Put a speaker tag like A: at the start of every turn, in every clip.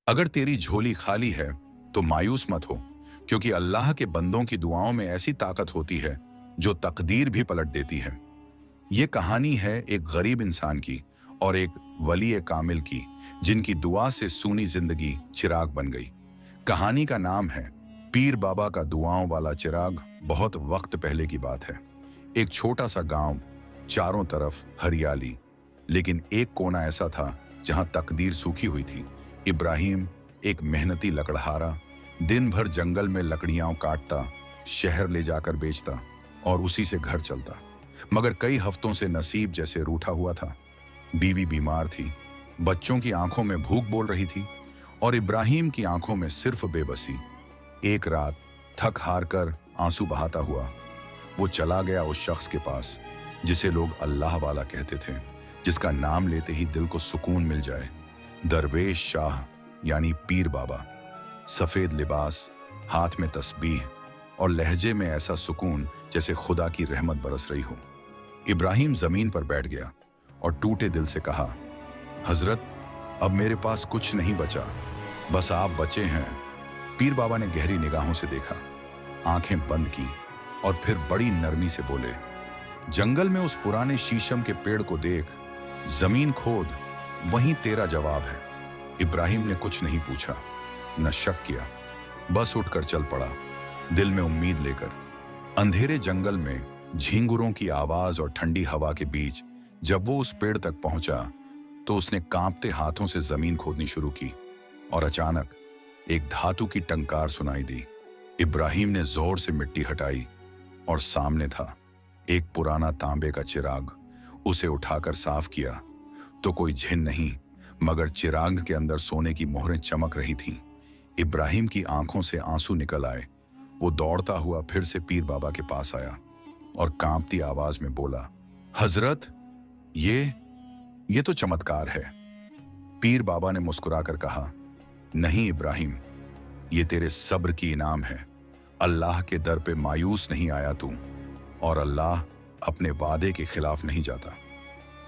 A: अगर तेरी झोली खाली है तो मायूस मत हो, क्योंकि अल्लाह के बंदों की दुआओं में ऐसी ताकत होती है जो तकदीर भी पलट देती है। ये कहानी है एक गरीब इंसान की और एक वली कामिल की, जिनकी दुआ से सूनी जिंदगी चिराग बन गई। कहानी का नाम है पीर बाबा का दुआओं वाला चिराग। बहुत वक्त पहले की बात है। एक छोटा सा गांव, चारों तरफ हरियाली, लेकिन एक कोना ऐसा था जहां तकदीर सूखी हुई थी। इब्राहिम, एक मेहनती लकड़हारा, दिन भर जंगल में लकड़ियां काटता, शहर ले जाकर बेचता और उसी से घर चलता। मगर कई हफ्तों से नसीब जैसे रूठा हुआ था। बीवी बीमार थी, बच्चों की आंखों में भूख बोल रही थी और इब्राहिम की आंखों में सिर्फ बेबसी। एक रात थक हार कर आंसू बहाता हुआ वो चला गया उस शख्स के पास जिसे लोग अल्लाह वाला कहते थे, जिसका नाम लेते ही दिल को सुकून मिल जाए। दरवेश शाह यानी पीर बाबा। सफेद लिबास, हाथ में तस्बीह और लहजे में ऐसा सुकून जैसे खुदा की रहमत बरस रही हो। इब्राहिम जमीन पर बैठ गया और टूटे दिल से कहा, हजरत, अब मेरे पास कुछ नहीं बचा, बस आप बचे हैं। पीर बाबा ने गहरी निगाहों से देखा, आंखें बंद की और फिर बड़ी नरमी से बोले, जंगल में उस पुराने शीशम के पेड़ को देख, जमीन खोद, वहीं तेरा जवाब है। इब्राहिम ने कुछ नहीं पूछा, न शक किया, बस उठकर चल पड़ा, दिल में उम्मीद लेकर। अंधेरे जंगल में झींगुरों की आवाज और ठंडी हवा के बीच जब वो उस पेड़ तक पहुंचा तो उसने कांपते हाथों से जमीन खोदनी शुरू की और अचानक एक धातु की टंकार सुनाई दी। इब्राहिम ने जोर से मिट्टी हटाई और सामने था एक पुराना तांबे का चिराग। उसे उठाकर साफ किया तो कोई झिन नहीं, मगर चिराग के अंदर सोने की मोहरें चमक रही थीं। इब्राहिम की आंखों से आंसू निकल आए। वो दौड़ता हुआ फिर से पीर बाबा के पास आया और कांपती आवाज में बोला, हजरत, ये तो चमत्कार है। पीर बाबा ने मुस्कुराकर कहा, नहीं इब्राहिम, ये तेरे सब्र की इनाम है। अल्लाह के दर पे मायूस नहीं आया तू, और अल्लाह अपने वादे के खिलाफ नहीं जाता।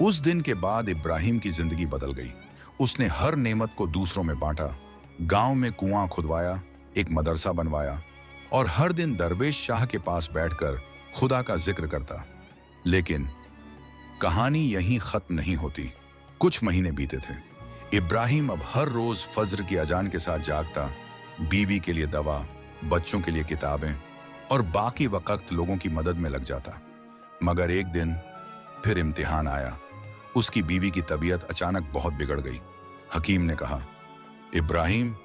A: उस दिन के बाद इब्राहिम की जिंदगी बदल गई। उसने हर नेमत को दूसरों में बांटा, गांव में कुआं खुदवाया, एक मदरसा बनवाया और हर दिन दरवेश शाह के पास बैठकर खुदा का जिक्र करता। लेकिन कहानी यहीं खत्म नहीं होती। कुछ महीने बीते थे। इब्राहिम अब हर रोज फज्र की अजान के साथ जागता, बीवी के लिए दवा, बच्चों के लिए किताबें और बाकी वक्त लोगों की मदद में लग जाता। मगर एक दिन फिर इम्तिहान आया। उसकी बीवी की तबीयत अचानक बहुत बिगड़ गई। हकीम ने कहा, इब्राहिम,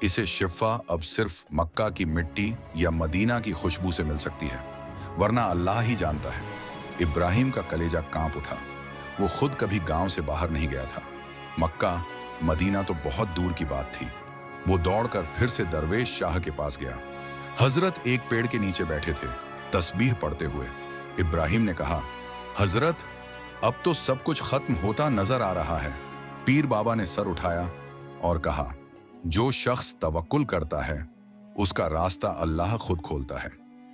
A: इसे शिफा अब सिर्फ मक्का की मिट्टी या मदीना की खुशबू से मिल सकती है, वरना अल्लाह ही जानता है। इब्राहिम का कलेजा कांप उठा। वो खुद कभी गांव से बाहर नहीं गया था। मक्का, मदीना तो बहुत दूर की बात थी। वो दौड़कर फिर से दरवेश शाह के पास गया। हजरत एक पेड़ के नीचे बैठे थे, तस्बीह पढ़ते हुए। इब्राहिम ने कहा, हजरत, अब तो सब कुछ खत्म होता नजर आ रहा है। पीर बाबा ने सर उठाया और कहा, जो शख्स तवक्कुल करता है उसका रास्ता अल्लाह खुद खोलता है।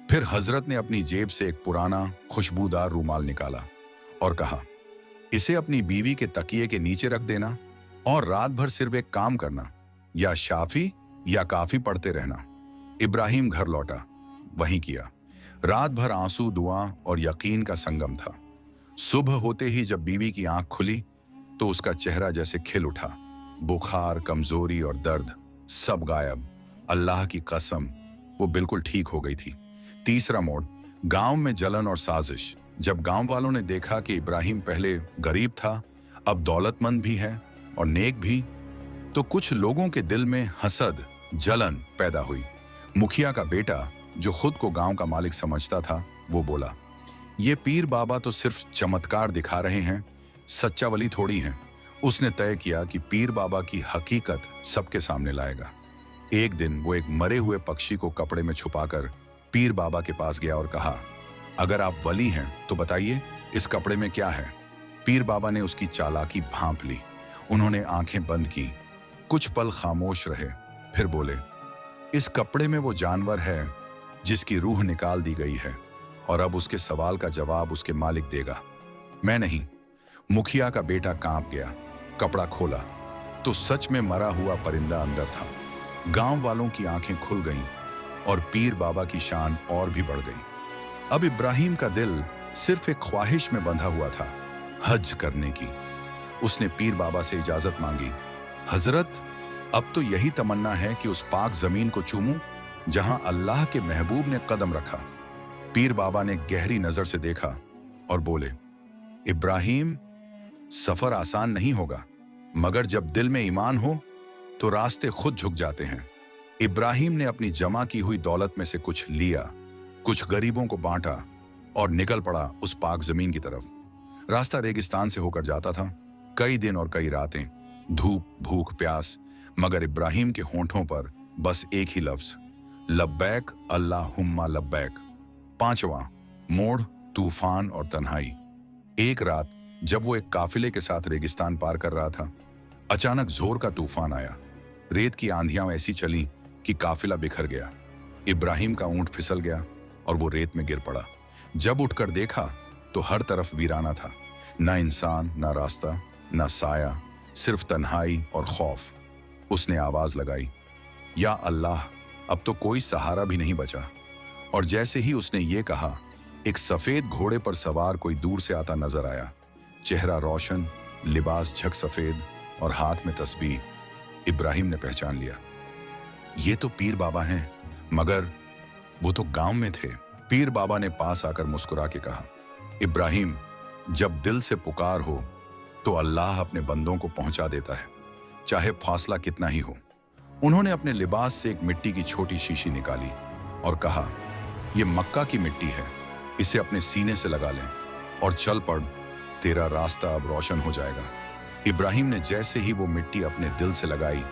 A: फिर हजरत ने अपनी जेब से एक पुराना खुशबूदार रूमाल निकाला और कहा, इसे अपनी बीवी के तकिए के नीचे रख देना और रात भर सिर्फ एक काम करना, या शाफी या काफी पढ़ते रहना। इब्राहिम घर लौटा, वहीं किया। रात भर आंसू, दुआ और यकीन का संगम था। सुबह होते ही जब बीवी की आंख खुली तो उसका चेहरा जैसे खिल उठा। बुखार, कमजोरी और दर्द सब गायब। अल्लाह की कसम, वो बिल्कुल ठीक हो गई थी। तीसरा मोड़, गांव में जलन और साजिश। जब गांव वालों ने देखा कि इब्राहिम पहले गरीब था, अब दौलतमंद भी है और नेक भी, तो कुछ लोगों के दिल में हसद, जलन पैदा हुई। मुखिया का बेटा, जो खुद को गांव का मालिक समझता था, वो बोला, ये पीर बाबा तो सिर्फ चमत्कार दिखा रहे हैं, सच्चा वली थोड़ी हैं। उसने तय किया कि पीर बाबा की हकीकत सबके सामने लाएगा। एक दिन वो एक मरे हुए पक्षी को कपड़े में छुपाकर पीर बाबा के पास गया और कहा, अगर आप वली हैं तो बताइए, इस कपड़े में क्या है। पीर बाबा ने उसकी चालाकी भांप ली। उन्होंने आंखें बंद की, कुछ पल खामोश रहे, फिर बोले, इस कपड़े में वो जानवर है जिसकी रूह निकाल दी गई है और अब उसके सवाल का जवाब उसके मालिक देगा, मैं नहीं। मुखिया का बेटा कांप गया। कपड़ा खोला तो सच में मरा हुआ परिंदा अंदर था। गांव वालों की आंखें खुल गईं और पीर बाबा की शान और भी बढ़ गई। अब इब्राहिम का दिल सिर्फ एक ख्वाहिश में बंधा हुआ था, हज करने की। उसने पीर बाबा से इजाजत मांगी, हजरत, अब तो यही तमन्ना है कि उस पाक जमीन को चूमूं जहां अल्लाह के महबूब ने कदम रखा। पीर बाबा ने गहरी नजर से देखा और बोले, इब्राहिम, सफर आसान नहीं होगा, मगर जब दिल में ईमान हो तो रास्ते खुद झुक जाते हैं। इब्राहिम ने अपनी जमा की हुई दौलत में से कुछ लिया, कुछ गरीबों को बांटा और निकल पड़ा उस पाक जमीन की तरफ। रास्ता रेगिस्तान से होकर जाता था, कई दिन और कई रातें, धूप, भूख, प्यास, मगर इब्राहिम के होंठों पर बस एक ही लफ्ज, लब्बैक अल्लाहुम्मा लब्बैक। पांचवां मोड़, तूफान और तन्हाई। एक रात जब वो एक काफिले के साथ रेगिस्तान पार कर रहा था, अचानक जोर का तूफान आया। रेत की आंधियां ऐसी चली कि काफिला बिखर गया। इब्राहिम का ऊंट फिसल गया और वो रेत में गिर पड़ा। जब उठकर देखा तो हर तरफ वीराना था, ना इंसान, ना रास्ता, ना साया, सिर्फ तन्हाई और खौफ। उसने आवाज लगाई, या अल्लाह, अब तो कोई सहारा भी नहीं बचा। और जैसे ही उसने ये कहा, एक सफेद घोड़े पर सवार कोई दूर से आता नजर आया। चेहरा रोशन, लिबास झक सफेद और हाथ में तस्बीह। इब्राहिम ने पहचान लिया, ये तो पीर बाबा हैं, मगर वो तो गांव में थे। पीर बाबा ने पास आकर मुस्कुरा के कहा, इब्राहिम, जब दिल से पुकार हो तो अल्लाह अपने बंदों को पहुंचा देता है, चाहे फासला कितना ही हो। उन्होंने अपने लिबास से एक मिट्टी की छोटी शीशी निकाली और कहा, यह मक्का की मिट्टी है, इसे अपने सीने से लगा लें और चल पड़, तेरा रास्ता अब रोशन हो जाएगा। इब्राहिम ने जैसे ही वो मिट्टी अपने दिल से लगाई,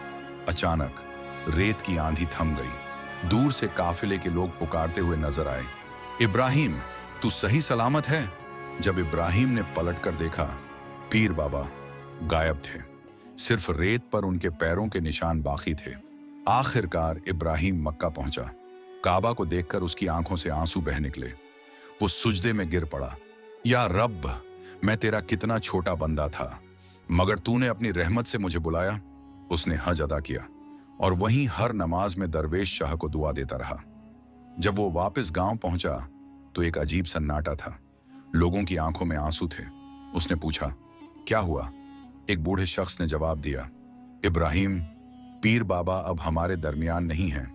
A: अचानक रेत की आंधी थम गई। दूर से काफिले के लोग पुकारते हुए नजर आए, इब्राहिम, तू सही सलामत है? जब इब्राहिम ने पलटकर देखा, पीर बाबा गायब थे, सिर्फ रेत पर उनके पैरों के निशान बाकी थे। आखिरकार इब्राहिम मक्का पहुंचा। काबा को देखकर उसकी आंखों से आंसू बह निकले। वो सुजदे में गिर पड़ा, या रब, मैं तेरा कितना छोटा बंदा था, मगर तूने अपनी रहमत से मुझे बुलाया। उसने हज अदा किया और वहीं हर नमाज में दरवेश शाह को दुआ देता रहा। जब वो वापस गांव पहुंचा तो एक अजीब सन्नाटा था। लोगों की आंखों में आंसू थे। उसने पूछा, क्या हुआ? एक बूढ़े शख्स ने जवाब दिया, इब्राहिम, पीर बाबा अब हमारे दरमियान नहीं हैं।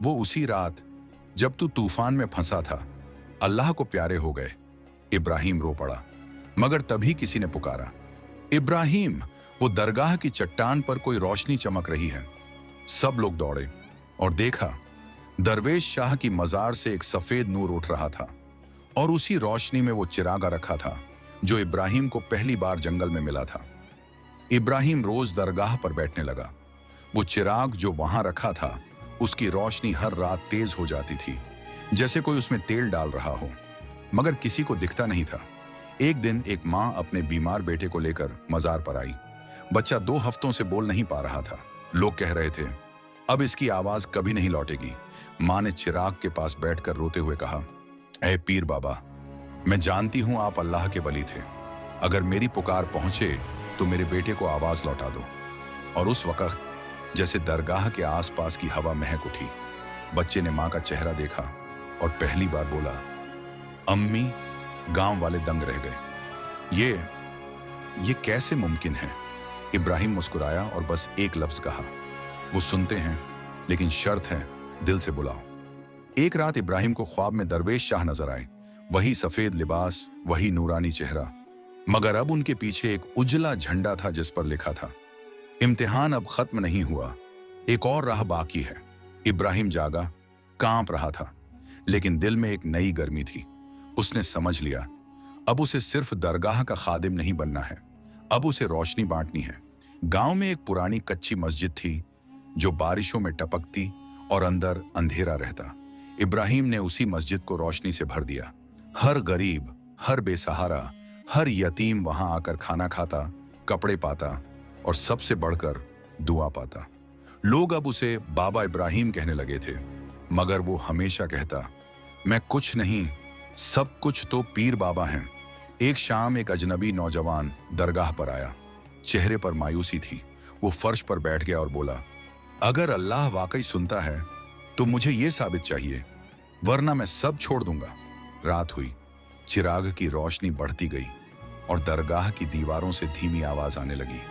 A: वो उसी रात जब तू तूफान में फंसा था, अल्लाह को प्यारे हो गए। इब्राहिम रो पड़ा, मगर तभी किसी ने पुकारा, इब्राहिम, वो दरगाह की चट्टान पर कोई रोशनी चमक रही है। सब लोग दौड़े और देखा, दरवेश शाह की मजार से एक सफेद नूर उठ रहा था और उसी रोशनी में वो चिरागा रखा था जो इब्राहिम को पहली बार जंगल में मिला था। इब्राहिम रोज दरगाह पर बैठने लगा। वो चिराग जो वहां रखा था, उसकी रोशनी हर रात तेज हो जाती थी, जैसे कोई उसमें तेल डाल रहा हो, मगर किसी को दिखता नहीं था। एक दिन एक माँ अपने बीमार बेटे को लेकर मजार पर आई। बच्चा 2 हफ्तों से बोल नहीं पा रहा था। लोग कह रहे थे, अब इसकी आवाज कभी नहीं लौटेगी। माँ ने चिराग के पास बैठकर रोते हुए कहा, ऐ पीर बाबा, मैं जानती हूं आप अल्लाह के वली थे। अगर मेरी पुकार पहुंचे तो मेरे बेटे को आवाज लौटा दो। और उस वक्त जैसे दरगाह के आसपास की हवा महक उठी। बच्चे ने माँ का चेहरा देखा और पहली बार बोला, अम्मी। गांव वाले दंग रह गए। ये कैसे मुमकिन है? इब्राहिम मुस्कुराया और बस एक लफ्ज कहा, वो सुनते हैं, लेकिन शर्त है, दिल से बुलाओ। एक रात इब्राहिम को ख्वाब में दरवेश शाह नजर आए। वही सफेद लिबास, वही नूरानी चेहरा, मगर अब उनके पीछे एक उजला झंडा था जिस पर लिखा था, इम्तिहान अब खत्म नहीं हुआ, एक और राह बाकी है। इब्राहिम जागा, कांप रहा था, लेकिन दिल में एक नई गर्मी थी। उसने समझ लिया, अब उसे सिर्फ दरगाह का खादिम नहीं बनना है, अब उसे रोशनी बांटनी है। गांव में एक पुरानी कच्ची मस्जिद थी जो बारिशों में टपकती और अंदर अंधेरा रहता। इब्राहिम ने उसी मस्जिद को रोशनी से भर दिया। हर गरीब, हर बेसहारा, हर यतीम वहां आकर खाना खाता, कपड़े पाता और सबसे बढ़कर दुआ पाता। लोग अब उसे बाबा इब्राहिम कहने लगे थे, मगर वो हमेशा कहता, मैं कुछ नहीं, सब कुछ तो पीर बाबा हैं। एक शाम एक अजनबी नौजवान दरगाह पर आया। चेहरे पर मायूसी थी। वो फर्श पर बैठ गया और बोला, अगर अल्लाह वाकई सुनता है तो मुझे ये साबित चाहिए, वरना मैं सब छोड़ दूंगा। रात हुई, चिराग की रोशनी बढ़ती गई और दरगाह की दीवारों से धीमी आवाज आने लगी,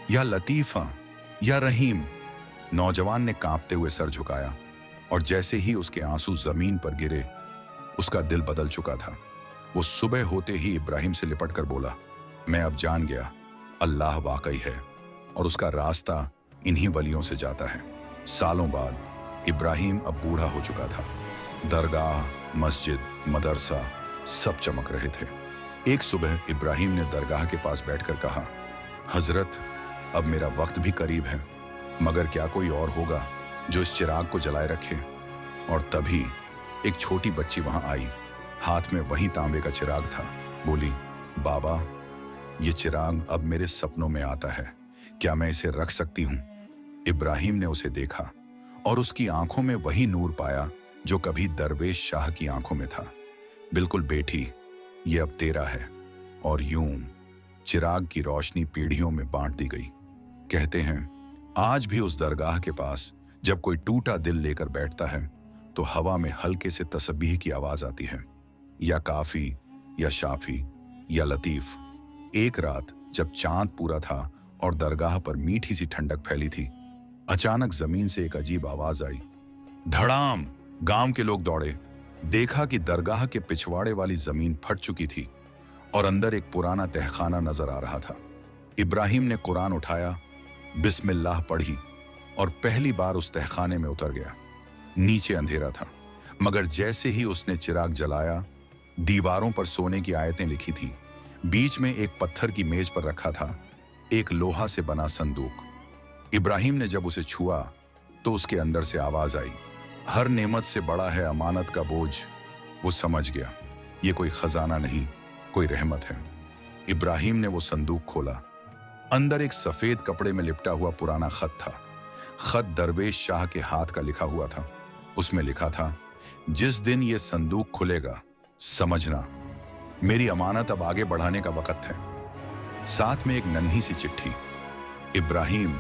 A: या लतीफा, या रहीम। नौजवान ने कांपते हुए सर झुकाया और जैसे ही उसके आंसू जमीन पर गिरे, उसका दिल बदल चुका था। वो सुबह होते ही इब्राहिम से लिपट कर बोला, मैं अब जान गया, अल्लाह वाकई है और उसका रास्ता इन्हीं वलियों से जाता है। सालों बाद इब्राहिम अब बूढ़ा हो चुका था। दरगाह, मस्जिद, मदरसा सब चमक रहे थे। एक सुबह इब्राहिम ने दरगाह के पास बैठकर कहा, हजरत, अब मेरा वक्त भी करीब है, मगर क्या कोई और होगा जो इस चिराग को जलाए रखे? और तभी एक छोटी बच्ची वहां आई, हाथ में वही तांबे का चिराग था। बोली, बाबा, ये चिराग अब मेरे सपनों में आता है, क्या मैं इसे रख सकती हूं? इब्राहिम ने उसे देखा और उसकी आंखों में वही नूर पाया जो कभी दरवेश शाह की आंखों में था। बिल्कुल बेटी, ये अब तेरा है। और यूं चिराग की रोशनी पीढ़ियों में बांट दी गई। कहते हैं, आज भी उस दरगाह के पास जब कोई टूटा दिल लेकर बैठता है तो हवा में हल्के से तस्बीह की आवाज आती है, या काफी, या शाफी, या लतीफ। एक रात जब चांद पूरा था और दरगाह पर मीठी सी ठंडक फैली थी, अचानक जमीन से एक अजीब आवाज आई। धड़ाम! गांव के लोग दौड़े। देखा कि दरगाह के पिछवाड़े वाली जमीन फट चुकी थी और अंदर एक पुराना तहखाना नजर आ रहा था। इब्राहिम ने कुरान उठाया, बिस्मिल्लाह पढ़ी और पहली बार उस तहखाने में उतर गया। नीचे अंधेरा था, मगर जैसे ही उसने चिराग जलाया, दीवारों पर सोने की आयतें लिखी थीं। बीच में एक पत्थर की मेज पर रखा था एक लोहा से बना संदूक। इब्राहिम ने जब उसे छुआ तो उसके अंदर से आवाज आई, हर नेमत से बड़ा है अमानत का बोझ। वो समझ गया, ये कोई खजाना नहीं, कोई रहमत है। इब्राहिम ने वो संदूक खोला। अंदर एक सफेद कपड़े में लिपटा हुआ पुराना खत था। खत दरवेश शाह के हाथ का लिखा हुआ था। उसमें लिखा था, जिस दिन ये संदूक खुलेगा, समझना मेरी अमानत अब आगे बढ़ाने का वक्त है। साथ में एक नन्ही सी चिट्ठी, इब्राहिम,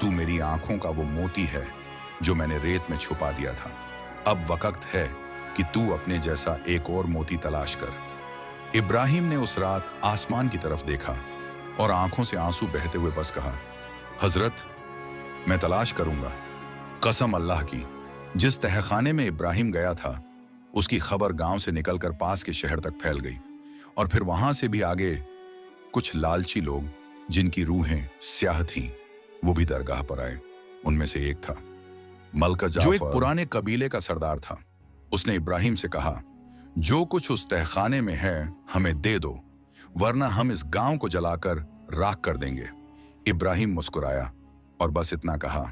A: तू मेरी आंखों का वो मोती है जो मैंने रेत में छुपा दिया था। अब वक्त है कि तू अपने जैसा एक और मोती तलाश कर। इब्राहिम ने उस रात आसमान की तरफ देखा और आंखों से आंसू बहते हुए बस कहा, हजरत, मैं तलाश करूंगा। कसम अल्लाह की, जिस तहखाने में इब्राहिम गया था उसकी खबर गांव से निकलकर पास के शहर तक फैल गई और फिर वहां से भी आगे कुछ लालची लोग जिनकी रूहें स्याह थीं, वो भी दरगाह पर आए। उनमें से एक था मलका जाफर, जो एक पुराने कबीले का सरदार था। उसने इब्राहिम से कहा, जो कुछ उस तहखाने में है हमें दे दो, वरना हम इस गांव को जलाकर राख कर देंगे। इब्राहिम मुस्कुराया और बस इतना कहा,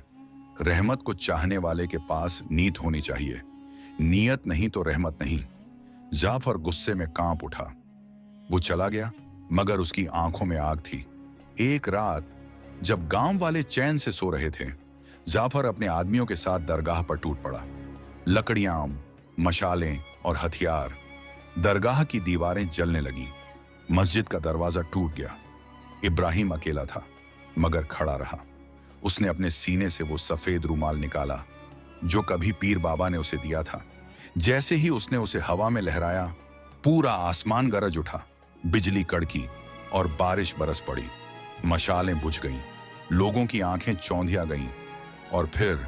A: रहमत को चाहने वाले के पास नीयत होनी चाहिए, नीयत नहीं तो रहमत नहीं। जाफर गुस्से में कांप उठा। वो चला गया, मगर उसकी आंखों में आग थी। एक रात जब गांव वाले चैन से सो रहे थे, जाफर अपने आदमियों के साथ दरगाह पर टूट पड़ा। लकड़ियां, मशालें और हथियार, दरगाह की दीवारें जलने लगीं। मस्जिद का दरवाजा टूट गया। इब्राहिम अकेला था, मगर खड़ा रहा। उसने अपने सीने से वो सफेद रुमाल निकाला जो कभी पीर बाबा ने उसे दिया था। जैसे ही उसने उसे हवा में लहराया, पूरा आसमान गरज उठा, बिजली कड़की और बारिश बरस पड़ी। मशालें बुझ गईं, लोगों की आंखें चौंधिया गईं और फिर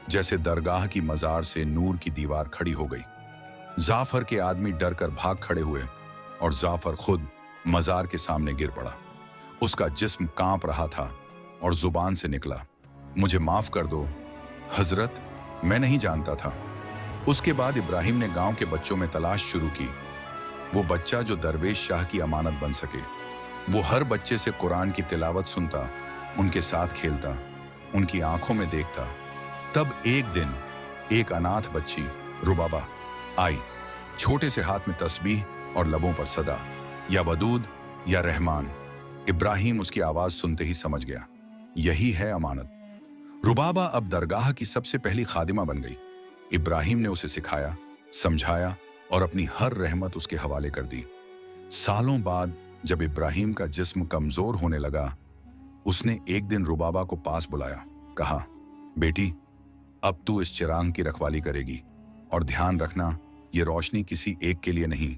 A: जैसे दरगाह की मजार से नूर की दीवार खड़ी हो गई। जाफर के आदमी डर कर भाग खड़े हुए और जाफर खुद मजार के सामने गिर पड़ा। उसका जिस्म कांप रहा था और जुबान से निकला, मुझे माफ कर दो हजरत, मैं नहीं जानता था। उसके बाद इब्राहिम ने गांव के बच्चों में तलाश शुरू की, वो बच्चा जो दरवेश शाह की अमानत बन सके। वो हर बच्चे से कुरान की तिलावत सुनता, उनके साथ खेलता, उनकी आंखों में देखता। तब एक दिन एक अनाथ बच्ची रुबाबा आई, छोटे से हाथ में तस्बीह और लबों पर सदा, या वदूद या रहमान। इब्राहिम उसकी आवाज सुनते ही समझ गया, यही है अमानत। रुबाबा अब दरगाह की सबसे पहली खादिमा बन गई। इब्राहिम ने उसे सिखाया, समझाया और अपनी हर रहमत उसके हवाले कर दी। सालों बाद जब इब्राहिम का जिस्म कमजोर होने लगा, उसने एक दिन रुबाबा को पास बुलाया, कहा, बेटी, अब तू इस चिराग की रखवाली करेगी, और ध्यान रखना, ये रोशनी किसी एक के लिए नहीं,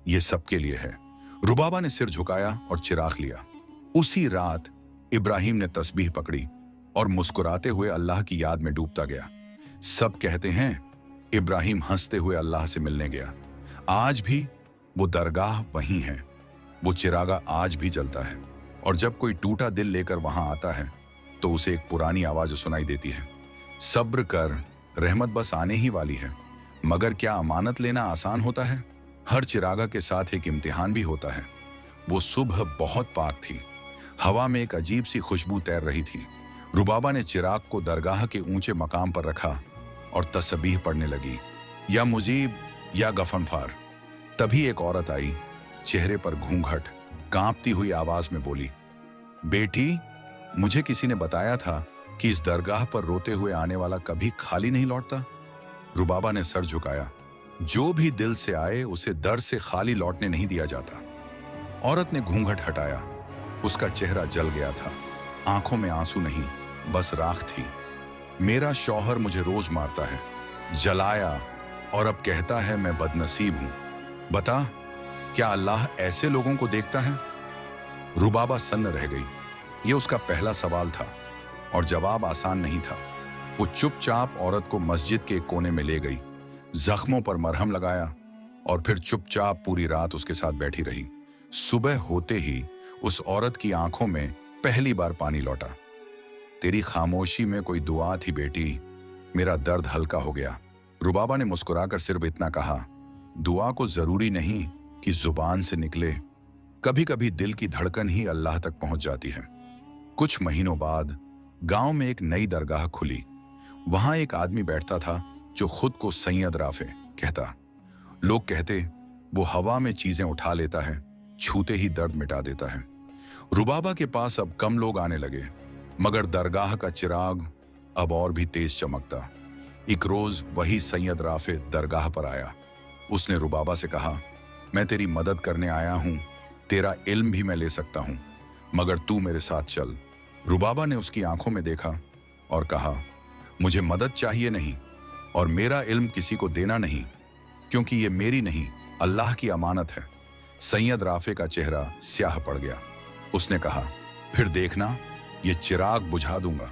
A: ये सबके लिए है। रुबाबा ने सिर झुकाया और चिराग लिया। उसी रात इब्राहिम ने तस्बीह पकड़ी और मुस्कुराते हुए अल्लाह की याद में डूबता गया। सब कहते हैं इब्राहिम हंसते हुए अल्लाह से मिलने गया। आज भी वो दरगाह वहीं है, वो चिरागा आज भी जलता है, और जब कोई टूटा दिल लेकर वहां आता है तो उसे एक पुरानी आवाज सुनाई देती है, सब्र कर, रहमत बस आने ही वाली है। मगर क्या अमानत लेना आसान होता है? हर चिरागा के साथ एक इम्तिहान भी होता है। वो सुबह बहुत पाक थी, हवा में एक अजीब सी खुशबू तैर रही थी। रुबाबा ने चिराग को दरगाह के ऊंचे मकाम पर रखा और तस्बीह पढ़ने लगी, या मुजीब या गफनफार। तभी एक औरत आई, चेहरे पर घूंघट, कांपती हुई आवाज में बोली, बेटी, मुझे किसी ने बताया था कि इस दरगाह पर रोते हुए आने वाला कभी खाली नहीं लौटता। रुबाबा ने सर झुकाया, जो भी दिल से आए उसे दर से खाली लौटने नहीं दिया जाता। औरत ने घूंघट हटाया, उसका चेहरा जल गया था, आंखों में आंसू नहीं, बस राख थी। मेरा शौहर मुझे रोज मारता है, जलाया, और अब कहता है मैं बदनसीब हूं। बता, क्या अल्लाह ऐसे लोगों को देखता है? रुबाबा सन्न रह गई। यह उसका पहला सवाल था और जवाब आसान नहीं था। वो चुपचाप औरत को मस्जिद के एक कोने में ले गई, जख्मों पर मरहम लगाया और फिर चुपचाप पूरी रात उसके साथ बैठी रही। सुबह होते ही उस औरत की आंखों में पहली बार पानी लौटा। तेरी खामोशी में कोई दुआ थी बेटी, मेरा दर्द हल्का हो गया। रुबाबा ने मुस्कुराकर सिर्फ इतना कहा, दुआ को जरूरी नहीं कि जुबान से निकले, कभी कभी दिल की धड़कन ही अल्लाह तक पहुंच जाती है। कुछ महीनों बाद गांव में एक नई दरगाह खुली। वहां एक आदमी बैठता था जो खुद को सैयद राफे कहता। लोग कहते वो हवा में चीजें उठा लेता है, छूते ही दर्द मिटा देता है। रुबाबा के पास अब कम लोग आने लगे, मगर दरगाह का चिराग अब और भी तेज चमकता। एक रोज वही सैयद राफे दरगाह पर आया। उसने रुबाबा से कहा, मैं तेरी मदद करने आया हूं, तेरा इल्म भी मैं ले सकता हूं, मगर तू मेरे साथ चल। रुबाबा ने उसकी आंखों में देखा और कहा, मुझे मदद चाहिए नहीं, और मेरा इल्म किसी को देना नहीं, क्योंकि ये मेरी नहीं, अल्लाह की अमानत है। सैयद राफे का चेहरा स्याह पड़ गया। उसने कहा, फिर देखना, ये चिराग बुझा दूंगा।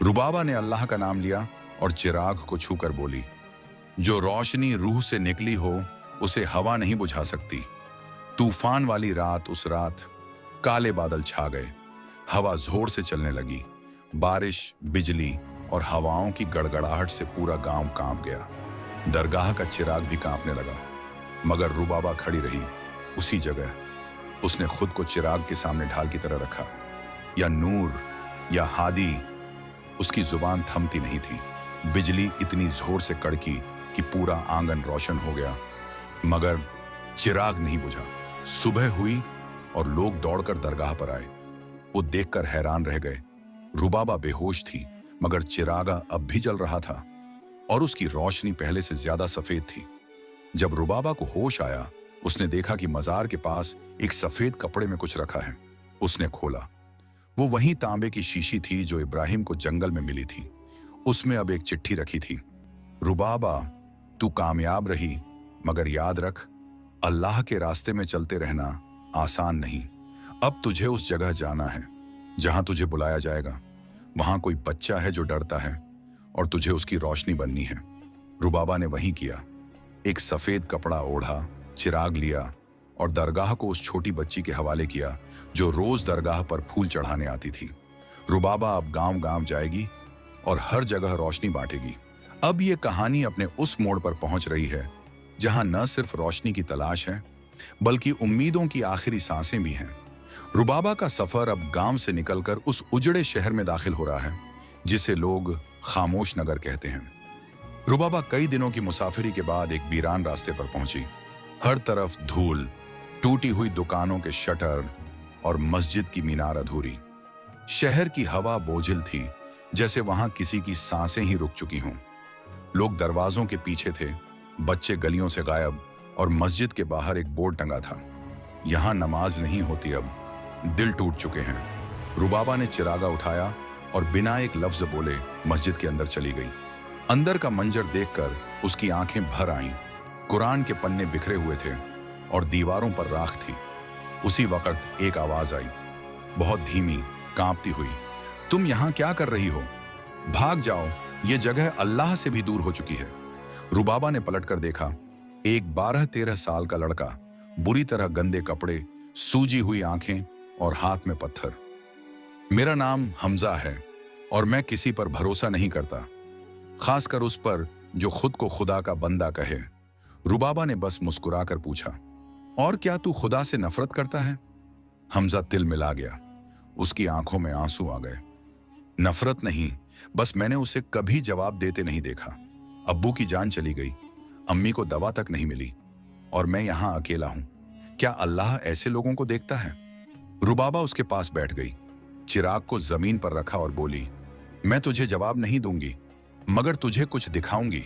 A: रुबाबा ने अल्लाह का नाम लिया और चिराग को छूकर बोली, जो रोशनी रूह से निकली हो उसे हवा नहीं बुझा सकती। तूफान वाली रात, उस रात काले बादल छा गए, हवा जोर से चलने लगी। बारिश, बिजली और हवाओं की गड़गड़ाहट से पूरा गांव कांप गया। दरगाह का चिराग भी कांपने लगा, मगर रुबाबा खड़ी रही उसी जगह। उसने खुद को चिराग के सामने ढाल की तरह रखा। या नूर या हादी, उसकी जुबान थमती नहीं थी। बिजली इतनी जोर से कड़की कि पूरा आंगन रोशन हो गया, मगर चिराग नहीं बुझा। सुबह हुई और लोग दौड़कर दरगाह पर आए। वो देखकर हैरान रह गए। रुबाबा बेहोश थी, मगर चिरागा अब भी जल रहा था और उसकी रोशनी पहले से ज्यादा सफेद थी। जब रुबाबा को होश आया, उसने देखा कि मजार के पास एक सफेद कपड़े में कुछ रखा है। उसने खोला, वो वही तांबे की शीशी थी जो इब्राहिम को जंगल में मिली थी। उसमें अब एक चिट्ठी रखी थी, रुबाबा, तू कामयाब रही, मगर याद रख, अल्लाह के रास्ते में चलते रहना आसान नहीं। अब तुझे उस जगह जाना है जहां तुझे बुलाया जाएगा। वहां कोई बच्चा है जो डरता है और तुझे उसकी रोशनी बननी है। रुबाबा ने वही किया। एक सफेद कपड़ा ओढ़ा, चिराग लिया और दरगाह को उस छोटी बच्ची के हवाले किया जो रोज दरगाह पर फूल चढ़ाने आती थी। रुबाबा अब गांव गांव जाएगी और हर जगह रोशनी बांटेगी। अब ये कहानी अपने उस मोड़ पर पहुंच रही है जहां न सिर्फ रोशनी की तलाश है, बल्कि उम्मीदों की आखिरी सांसें भी हैं। रुबाबा का सफर अब गांव से निकलकर उस उजड़े शहर में दाखिल हो रहा है जिसे लोग खामोश नगर कहते हैं। रुबाबा कई दिनों की मुसाफिरी के बाद एक वीरान रास्ते पर पहुंची। हर तरफ धूल, टूटी हुई दुकानों के शटर और मस्जिद की मीनार अधूरी। शहर की हवा बोझिल थी, जैसे वहां किसी की सांसें ही रुक चुकी हों। लोग दरवाजों के पीछे थे, बच्चे गलियों से गायब, और मस्जिद के बाहर एक बोर्ड टंगा था, यहां नमाज नहीं होती अब, दिल टूट चुके हैं। रुबाबा ने चिरागा उठाया और बिना एक लफ्ज बोले मस्जिद के अंदर चली गई। अंदर का मंजर देखकर उसकी आंखें भर आईं। कुरान के पन्ने बिखरे हुए थे और दीवारों पर राख थी। उसी वक्त एक आवाज आई, बहुत धीमी, कांपती हुई, तुम यहां क्या कर रही हो? भाग जाओ, ये जगह अल्लाह से भी दूर हो चुकी है। रुबाबा ने पलटकर देखा, एक 12-13 साल का लड़का, बुरी तरह गंदे कपड़े, सूजी हुई आंखें और हाथ में पत्थर। मेरा नाम हमजा है और मैं किसी पर भरोसा नहीं करता, खासकर उस पर जो खुद को खुदा का बंदा कहे। रुबाबा ने बस मुस्कुराकर पूछा, और क्या तू खुदा से नफरत करता है? हमजा तिल मिला गया, उसकी आंखों में आंसू आ गए। नफरत नहीं, बस मैंने उसे कभी जवाब देते नहीं देखा। अब्बू की जान चली गई, अम्मी को दवा तक नहीं मिली और मैं यहां अकेला हूं। क्या अल्लाह ऐसे लोगों को देखता है? रुबाबा उसके पास बैठ गई, चिराग को जमीन पर रखा और बोली, मैं तुझे जवाब नहीं दूंगी, मगर तुझे कुछ दिखाऊंगी।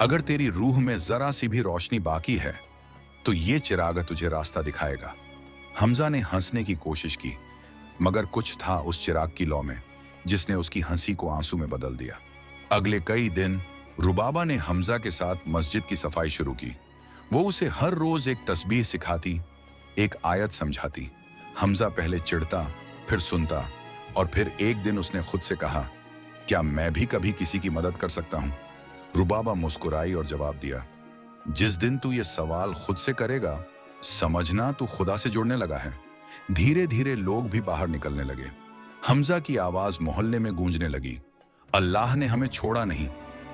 A: अगर तेरी रूह में जरा सी भी रोशनी बाकी है तो ये चिराग तुझे रास्ता दिखाएगा। हमजा ने हंसने की कोशिश की, मगर कुछ था उस चिराग की लौ में जिसने उसकी हंसी को आंसू में बदल दिया। अगले कई दिन रुबाबा ने हमजा के साथ मस्जिद की सफाई शुरू की। वो उसे हर रोज एक तस्बीह सिखाती, एक आयत समझाती। हमजा पहले चिढ़ता, फिर सुनता और फिर एक दिन उसने खुद से कहा, क्या मैं भी कभी किसी की मदद कर सकता हूं? रुबाबा मुस्कुराई और जवाब दिया, जिस दिन तू ये सवाल खुद से करेगा, समझना तू खुदा से जुड़ने लगा है। धीरे धीरे लोग भी बाहर निकलने लगे। हमजा की आवाज मोहल्ले में गूंजने लगी, अल्लाह ने हमें छोड़ा नहीं,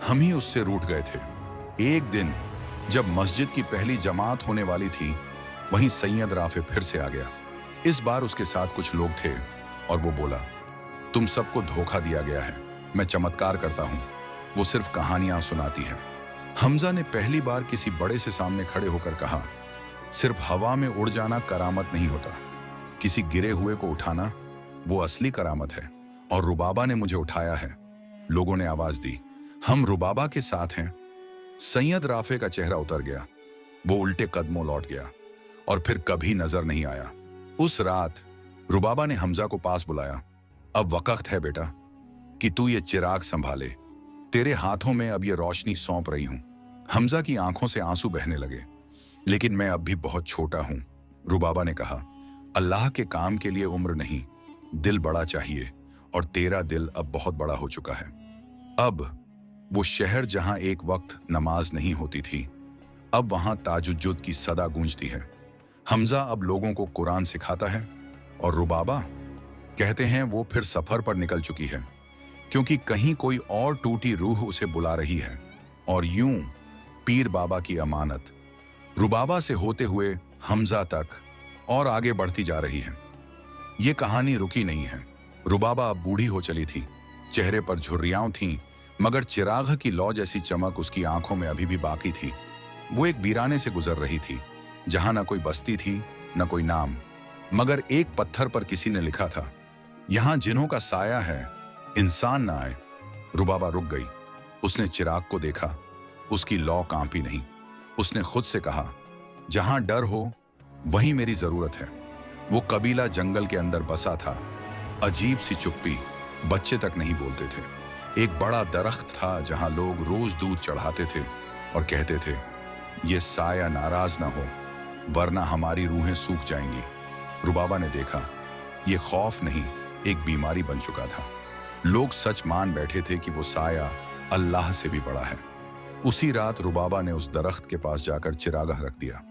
A: हम ही उससे रूठ गए थे। एक दिन जब मस्जिद की पहली जमात होने वाली थी, वहीं सैयद राफे फिर से आ गया। इस बार उसके साथ कुछ लोग थे और वो बोला, तुम सबको धोखा दिया गया है, मैं चमत्कार करता हूं, वो सिर्फ कहानियां सुनाती है। हमजा ने पहली बार किसी बड़े से सामने खड़े होकर कहा, सिर्फ हवा में उड़ जाना करामत नहीं होता, किसी गिरे हुए को उठाना वो असली करामत है, और रुबाबा ने मुझे उठाया है। लोगों ने आवाज दी, हम रुबाबा के साथ हैं। सैयद राफे का चेहरा उतर गया, वो उल्टे कदमों लौट गया और फिर कभी नजर नहीं आया। उस रात रुबाबा ने हमजा को पास बुलाया, अब वक्त है बेटा कि तू ये चिराग संभाले, तेरे हाथों में अब ये रोशनी सौंप रही हूं। हमजा की आंखों से आंसू बहने लगे, लेकिन मैं अब भी बहुत छोटा हूं। रुबाबा ने कहा, अल्लाह के काम के लिए उम्र नहीं, दिल बड़ा चाहिए, और तेरा दिल अब बहुत बड़ा हो चुका है। अब वो शहर जहां एक वक्त नमाज नहीं होती थी, अब वहां ताजुद्दुद की सदा गूंजती है। हमजा अब लोगों को कुरान सिखाता है और रुबाबा कहते हैं वो फिर सफर पर निकल चुकी है, क्योंकि कहीं कोई और टूटी रूह उसे बुला रही है। और यूं पीर बाबा की अमानत रुबाबा से होते हुए हमजा तक और आगे बढ़ती जा रही है। ये कहानी रुकी नहीं है। रुबाबा अब बूढ़ी हो चली थी, चेहरे पर झुर्रियां थीं, मगर चिराग की लौ जैसी चमक उसकी आंखों में अभी भी बाकी थी। वो एक वीराने से गुजर रही थी, जहां न कोई बस्ती थी, न कोई नाम, मगर एक पत्थर पर किसी ने लिखा था, यहां जिन्हों का साया है, इंसान ना आए। रुबाबा रुक गई, उसने चिराग को देखा, उसकी लौ कांपी नहीं। उसने खुद से कहा, जहां डर हो वहीं मेरी जरूरत है। वो कबीला जंगल के अंदर बसा था, अजीब सी चुप्पी, बच्चे तक नहीं बोलते थे। एक बड़ा दरख्त था जहां लोग रोज दूध चढ़ाते थे और कहते थे, ये साया नाराज ना हो वरना हमारी रूहें सूख जाएंगी। रुबाबा ने देखा, ये खौफ नहीं, एक बीमारी बन चुका था। लोग सच मान बैठे थे कि वो साया अल्लाह से भी बड़ा है। उसी रात रुबाबा ने उस दरख्त के पास जाकर चिरागाह रख दिया।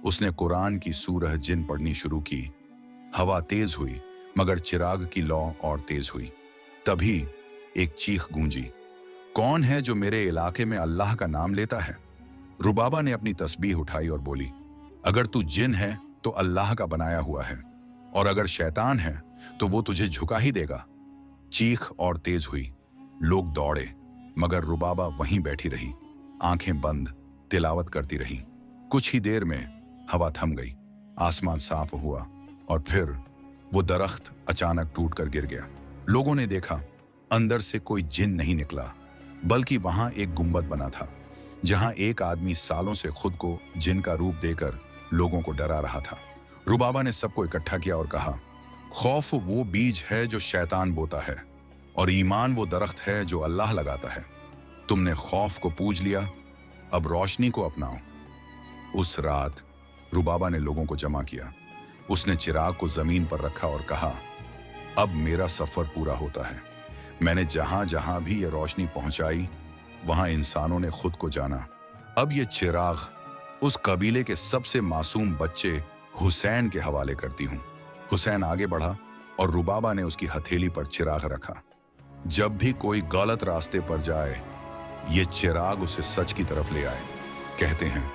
A: उसने कुरान की सूरह जिन पढ़नी शुरू की। हवा तेज हुई, मगर चिराग की लौ और तेज हुई। तभी एक चीख गूंजी, कौन है जो मेरे इलाके में अल्लाह का नाम लेता है? रुबाबा ने अपनी तस्बीह उठाई और बोली, अगर तू जिन है तो अल्लाह का बनाया हुआ है, और अगर शैतान है तो वो तुझे झुका ही देगा। चीख और तेज हुई, लोग दौड़े, मगर रुबाबा वहीं बैठी रही, आंखें बंद, तिलावत करती रही। कुछ ही देर में हवा थम गई, आसमान साफ हुआ और फिर वो दरख्त अचानक टूटकर गिर गया। लोगों ने देखा, अंदर से कोई जिन नहीं निकला, बल्कि वहां एक गुंबद बना था, जहां एक आदमी सालों से खुद को जिन का रूप देकर लोगों को डरा रहा था। रुबाबा ने सबको इकट्ठा किया और कहा, खौफ वो बीज है जो शैतान बोता है और ईमान वो दरख्त है जो अल्लाह लगाता है। तुमने खौफ को पूज लिया, अब रोशनी को अपनाओ। उस रात रुबाबा ने लोगों को जमा किया। उसने चिराग को जमीन पर रखा और कहा, अब मेरा सफर पूरा होता है। मैंने जहां जहां भी ये रोशनी पहुंचाई, वहां इंसानों ने खुद को जाना। अब ये चिराग उस कबीले के सबसे मासूम बच्चे हुसैन के हवाले करती हूं। हुसैन आगे बढ़ा और रुबाबा ने उसकी हथेली पर चिराग रखा। जब भी कोई गलत रास्ते पर जाए, ये चिराग उसे सच की तरफ ले आए। कहते हैं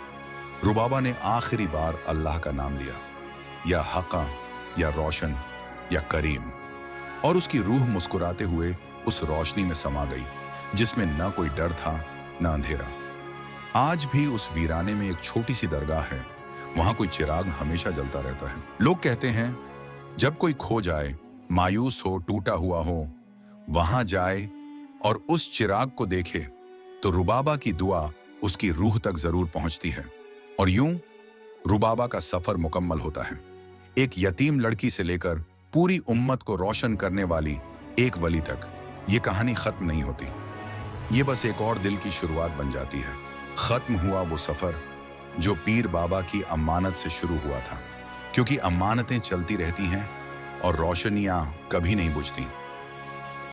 A: रुबाबा ने आखिरी बार अल्लाह का नाम लिया, या हक़ा, या रोशन, या करीम, और उसकी रूह मुस्कुराते हुए उस रोशनी में समा गई जिसमें न कोई डर था न अंधेरा। आज भी उस वीराने में एक छोटी सी दरगाह है। वहां कोई चिराग हमेशा जलता रहता है। लोग कहते हैं जब कोई खो जाए, मायूस हो, टूटा हुआ हो, वहां जाए और उस चिराग को देखे तो रुबाबा की दुआ उसकी रूह तक जरूर पहुंचती है। और यूं रुबाबा का सफर मुकम्मल होता है। एक यतीम लड़की से लेकर पूरी उम्मत को रोशन करने वाली एक वली तक ये कहानी खत्म नहीं होती। ये बस एक और दिल की शुरुआत बन जाती है। खत्म हुआ वो सफर जो पीर बाबा की अमानत से शुरू हुआ था, क्योंकि अमानतें चलती रहती हैं और रोशनियां कभी नहीं बुझती।